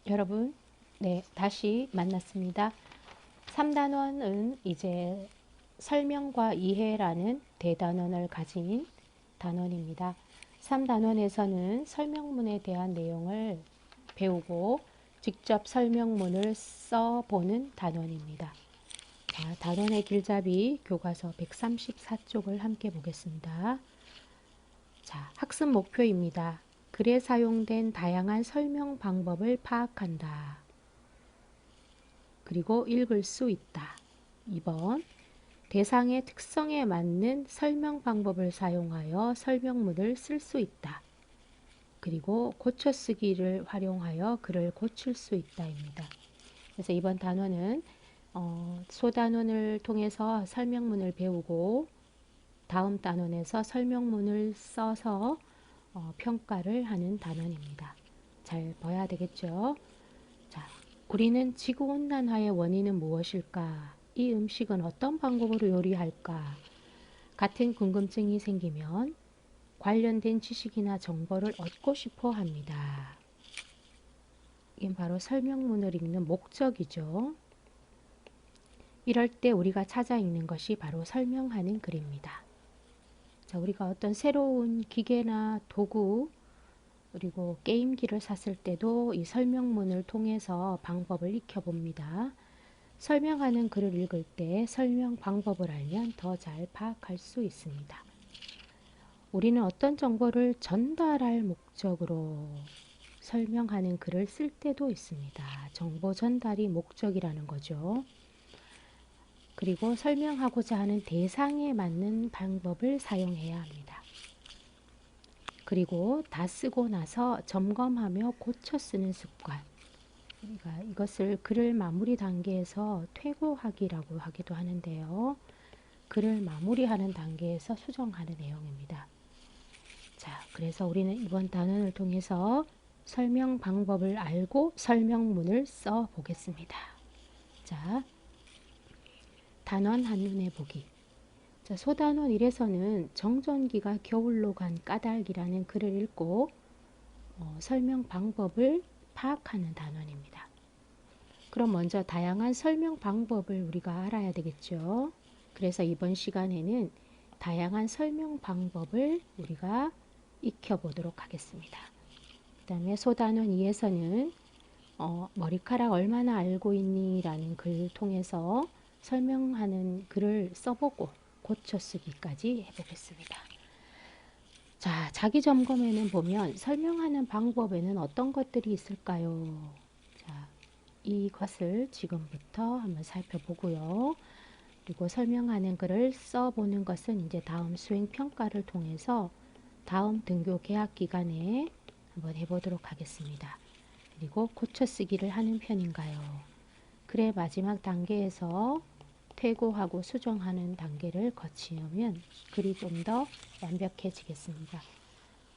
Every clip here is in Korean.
여러분, 네, 다시 만났습니다. 3단원은 이제 설명과 이해라는 대단원을 가진 단원입니다. 3단원에서는 설명문에 대한 내용을 배우고 직접 설명문을 써보는 단원입니다. 자, 단원의 길잡이 교과서 134쪽을 함께 보겠습니다. 자, 학습 목표입니다. 글에 사용된 다양한 설명 방법을 파악한다. 그리고 읽을 수 있다. 2번, 대상의 특성에 맞는 설명 방법을 사용하여 설명문을 쓸 수 있다. 그리고 고쳐쓰기를 활용하여 글을 고칠 수 있다입니다. 그래서 이번 단원은 소단원을 통해서 설명문을 배우고 다음 단원에서 설명문을 써서 평가를 하는 단원입니다. 잘 봐야 되겠죠? 자, 우리는 지구온난화의 원인은 무엇일까? 이 음식은 어떤 방법으로 요리할까? 같은 궁금증이 생기면 관련된 지식이나 정보를 얻고 싶어 합니다. 이게 바로 설명문을 읽는 목적이죠. 이럴 때 우리가 찾아 읽는 것이 바로 설명하는 글입니다. 자, 우리가 어떤 새로운 기계나 도구 그리고 게임기를 샀을 때도 이 설명문을 통해서 방법을 익혀봅니다. 설명하는 글을 읽을 때 설명 방법을 알면 더 잘 파악할 수 있습니다. 우리는 어떤 정보를 전달할 목적으로 설명하는 글을 쓸 때도 있습니다. 정보 전달이 목적이라는 거죠. 그리고 설명하고자 하는 대상에 맞는 방법을 사용해야 합니다. 그리고 다 쓰고 나서 점검하며 고쳐 쓰는 습관. 우리가 이것을 글을 마무리 단계에서 퇴고하기라고 하기도 하는데요. 글을 마무리하는 단계에서 수정하는 내용입니다. 자, 그래서 우리는 이번 단원을 통해서 설명 방법을 알고 설명문을 써 보겠습니다. 자, 단원 한눈에 보기. 자, 소단원 1에서는 정전기가 겨울로 간 까닭이라는 글을 읽고 설명 방법을 파악하는 단원입니다. 그럼 먼저 다양한 설명 방법을 우리가 알아야 되겠죠. 그래서 이번 시간에는 다양한 설명 방법을 우리가 익혀보도록 하겠습니다. 그 다음에 소단원 2에서는 머리카락 얼마나 알고 있니? 라는 글을 통해서 설명하는 글을 써보고 고쳐쓰기까지 해보겠습니다. 자, 자기 점검에는 보면 설명하는 방법에는 어떤 것들이 있을까요? 자, 이것을 지금부터 한번 살펴보고요. 그리고 설명하는 글을 써보는 것은 이제 다음 수행평가를 통해서 다음 등교 개학 기간에 한번 해보도록 하겠습니다. 그리고 고쳐쓰기를 하는 편인가요? 글의 마지막 단계에서 퇴고하고 수정하는 단계를 거치면 글이 좀 더 완벽해지겠습니다.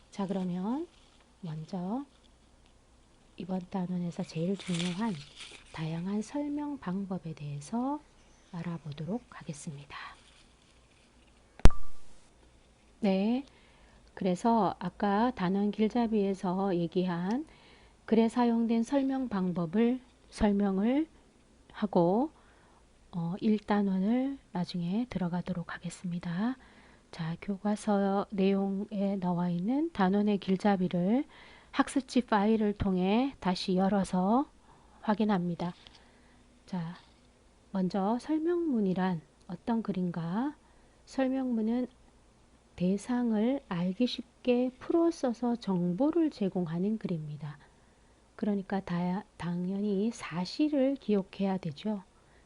자, 그러면 먼저 이번 단원에서 제일 중요한 다양한 설명 방법에 대해서 알아보도록 하겠습니다. 네, 그래서 아까 단원 길잡이에서 얘기한 글에 사용된 설명 방법을 설명을 하고 1단원을 나중에 들어가도록 하겠습니다. 자, 교과서 내용에 나와 있는 단원의 길잡이를 학습지 파일을 통해 다시 열어서 확인합니다. 자, 먼저 설명문이란 어떤 글인가? 설명문은 대상을 알기 쉽게 풀어 써서 정보를 제공하는 글입니다. 그러니까 당연히 사실을 기록해야 되죠.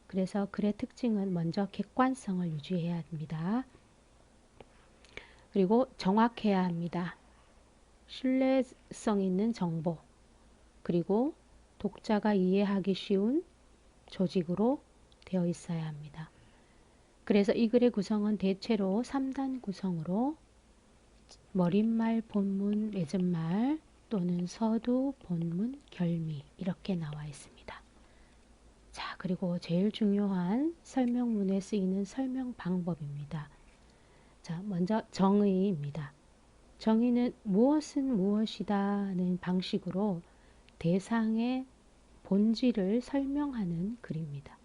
그래서 글의 특징은 먼저 객관성을 유지해야 합니다. 그리고 정확해야 합니다. 신뢰성 있는 정보, 그리고 독자가 이해하기 쉬운 조직으로 되어 있어야 합니다. 그래서 이 글의 구성은 대체로 3단 구성으로 머릿말, 본문, 맺은말 또는 서두, 본문, 결미 이렇게 나와 있습니다. 자, 그리고 제일 중요한 설명문에 쓰이는 설명 방법입니다. 자, 먼저 정의입니다. 정의는 무엇은 무엇이다는 방식으로 대상의 본질을 설명하는 글입니다.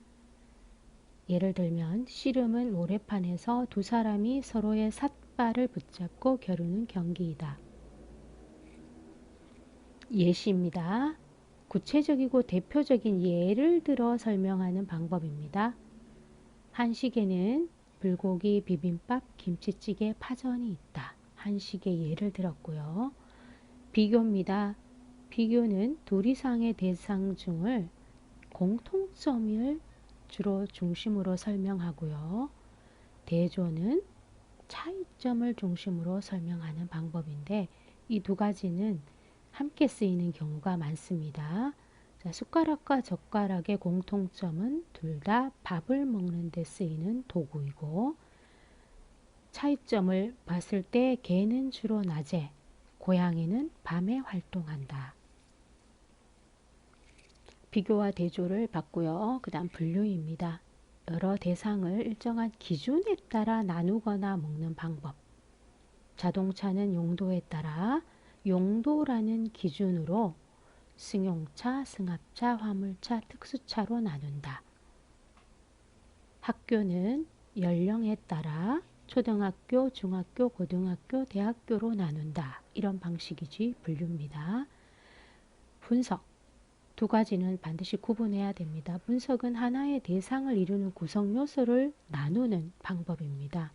예를 들면 씨름은 모래판에서 두 사람이 서로의 삿발을 붙잡고 겨루는 경기이다. 예시입니다. 구체적이고 대표적인 예를 들어 설명하는 방법입니다. 한식에는 불고기, 비빔밥, 김치찌개, 파전이 있다. 한식의 예를 들었고요. 비교입니다. 비교는 둘 이상의 대상 중을 공통점을 주로 중심으로 설명하고요. 대조는 차이점을 중심으로 설명하는 방법인데 이 두 가지는 함께 쓰이는 경우가 많습니다. 자, 숟가락과 젓가락의 공통점은 둘 다 밥을 먹는 데 쓰이는 도구이고 차이점을 봤을 때 개는 주로 낮에, 고양이는 밤에 활동한다. 비교와 대조를 봤고요. 그 다음 분류입니다. 여러 대상을 일정한 기준에 따라 나누거나 묶는 방법. 자동차는 용도에 따라 용도라는 기준으로 승용차, 승합차, 화물차, 특수차로 나눈다. 학교는 연령에 따라 초등학교, 중학교, 고등학교, 대학교로 나눈다. 이런 방식이지 분류입니다. 분석. 두 가지는 반드시 구분해야 됩니다. 분석은 하나의 대상을 이루는 구성 요소를 나누는 방법입니다.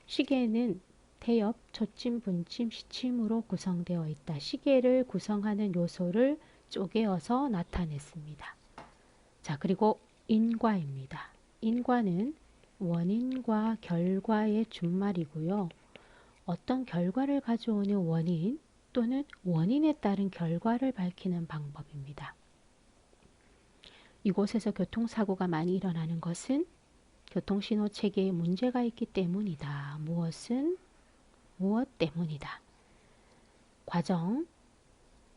시계는 태엽, 초침, 분침, 시침으로 구성되어 있다. 시계를 구성하는 요소를 쪼개어서 나타냈습니다. 자, 그리고 인과입니다. 인과는 원인과 결과의 준말이고요. 어떤 결과를 가져오는 원인 또는 원인에 따른 결과를 밝히는 방법입니다. 이곳에서 교통사고가 많이 일어나는 것은 교통신호 체계에 문제가 있기 때문이다. 무엇은 무엇 때문이다. 과정,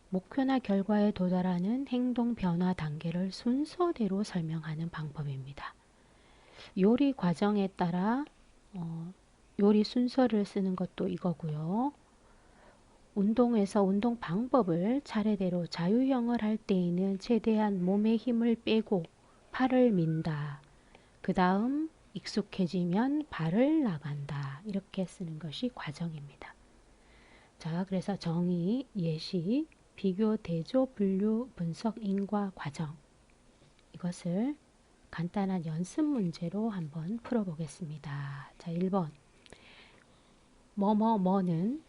목표나 결과에 도달하는 행동 변화 단계를 순서대로 설명하는 방법입니다. 요리 과정에 따라 요리 순서를 쓰는 것도 이거고요. 운동에서 운동 방법을 차례대로 자유형을 할 때에는 최대한 몸의 힘을 빼고 팔을 민다. 그 다음 익숙해지면 발을 나간다. 이렇게 쓰는 것이 과정입니다. 자, 그래서 정의, 예시, 비교, 대조, 분류, 분석, 인과, 과정. 이것을 간단한 연습 문제로 한번 풀어보겠습니다. 자, 1번. 뭐는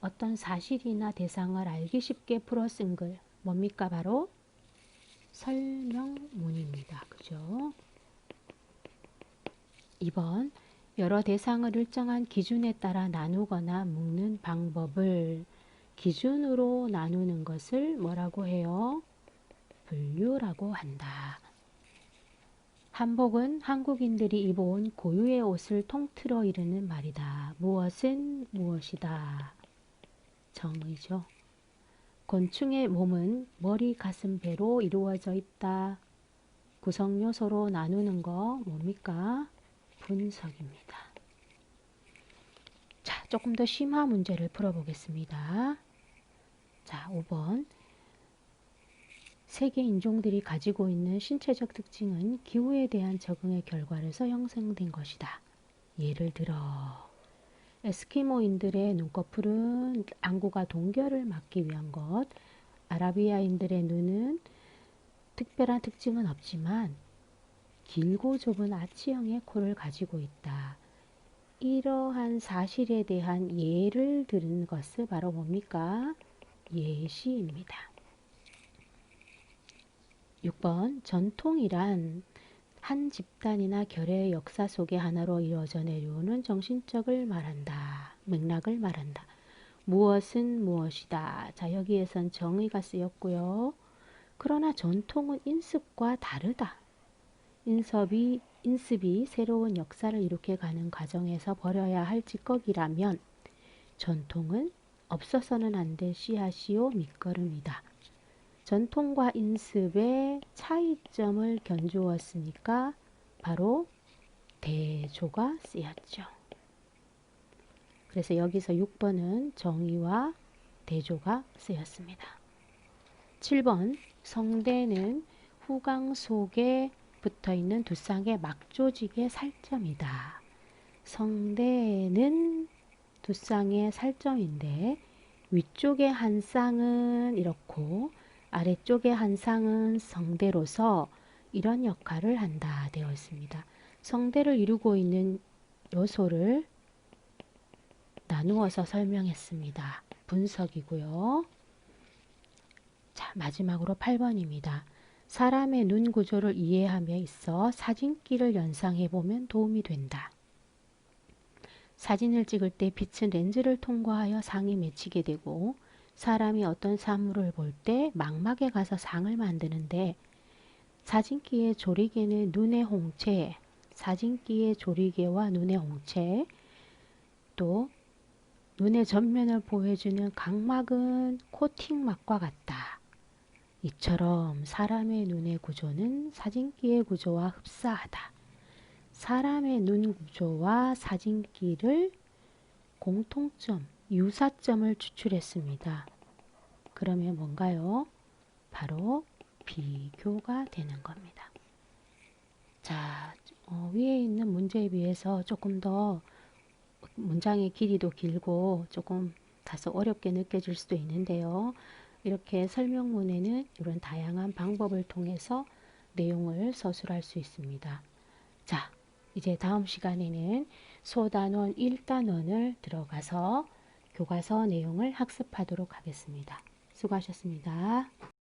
어떤 사실이나 대상을 알기 쉽게 풀어 쓴 글. 뭡니까? 바로 설명문입니다. 그죠? 2번. 여러 대상을 일정한 기준에 따라 나누거나 묶는 방법을 기준으로 나누는 것을 뭐라고 해요? 분류라고 한다. 한복은 한국인들이 입어온 고유의 옷을 통틀어 이르는 말이다. 무엇은 무엇이다. 정의죠. 곤충의 몸은 머리, 가슴, 배로 이루어져 있다. 구성 요소로 나누는 거 뭡니까? 분석입니다. 자, 조금 더 심화 문제를 풀어보겠습니다. 자, 5번. 세계 인종들이 가지고 있는 신체적 특징은 기후에 대한 적응의 결과로서 형성된 것이다. 예를 들어 에스키모인들의 눈꺼풀은 안구가 동결을 막기 위한 것, 아라비아인들의 눈은 특별한 특징은 없지만 길고 좁은 아치형의 코를 가지고 있다. 이러한 사실에 대한 예를 들은 것은 바로 뭡니까? 예시입니다. 6번. 전통이란 한 집단이나 결의 역사 속의 하나로 이루어져 내려오는 정신적을 말한다. 맥락을 말한다. 무엇은 무엇이다. 자, 여기에선 정의가 쓰였고요. 그러나 전통은 인습과 다르다. 인습이 새로운 역사를 이룩해 가는 과정에서 버려야 할 찌꺼기라면 전통은 없어서는 안 될 씨앗이요 밑거름이다. 전통과 인습의 차이점을 견주었으니까 바로 대조가 쓰였죠. 그래서 여기서 6번은 정의와 대조가 쓰였습니다. 7번 성대는 후광 속에 붙어있는 두 쌍의 막조직의 살점이다. 성대는 두 쌍의 살점인데 위쪽에 한 쌍은 이렇고 아래쪽에 한 쌍은 성대로서 이런 역할을 한다 되어 있습니다. 성대를 이루고 있는 요소를 나누어서 설명했습니다. 분석이고요. 자, 마지막으로 8번입니다. 사람의 눈 구조를 이해함에 있어 사진기를 연상해 보면 도움이 된다. 사진을 찍을 때 빛은 렌즈를 통과하여 상이 맺히게 되고 사람이 어떤 사물을 볼 때 망막에 가서 상을 만드는데 사진기의 조리개는 눈의 홍채, 사진기의 조리개와 눈의 홍채, 또 눈의 전면을 보여주는 각막은 코팅막과 같다. 이처럼 사람의 눈의 구조는 사진기의 구조와 흡사하다. 사람의 눈 구조와 사진기를 공통점, 유사점을 추출했습니다. 그러면 뭔가요? 바로 비교가 되는 겁니다. 자, 위에 있는 문제에 비해서 조금 더 문장의 길이도 길고 조금 다소 어렵게 느껴질 수도 있는데요. 이렇게 설명문에는 이런 다양한 방법을 통해서 내용을 서술할 수 있습니다. 자, 이제 다음 시간에는 소단원 1단원을 들어가서 교과서 내용을 학습하도록 하겠습니다. 수고하셨습니다.